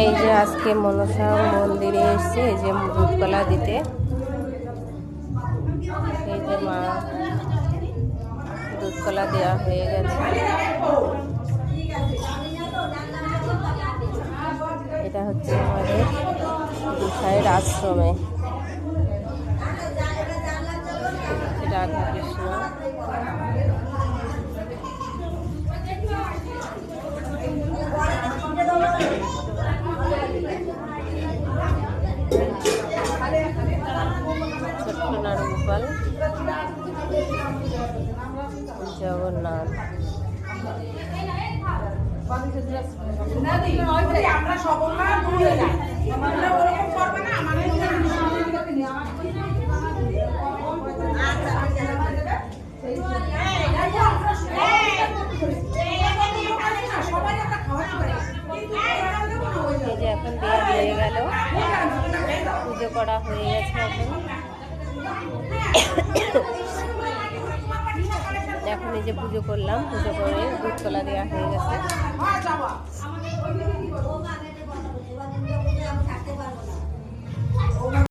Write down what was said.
এই যে আজকে মনসা মন্দিরে এসছে, এই যে দুধকলা দিতে। এই যে মা দুধকলা দেওয়া হয়ে গেছে। এটা হচ্ছে আমাদের গোসাইয়ের আশ্রমে, রাধাকৃষ্ণ। ছোট্ট নারগোপাল, জগন্নাথ। এই যে এখন দেওয়া হয়ে গেল, পুজো করা হয়ে গেছে। এখন এই যে পুজো করলাম, পুজো করে দুধকলা দেওয়া হয়ে গেছে।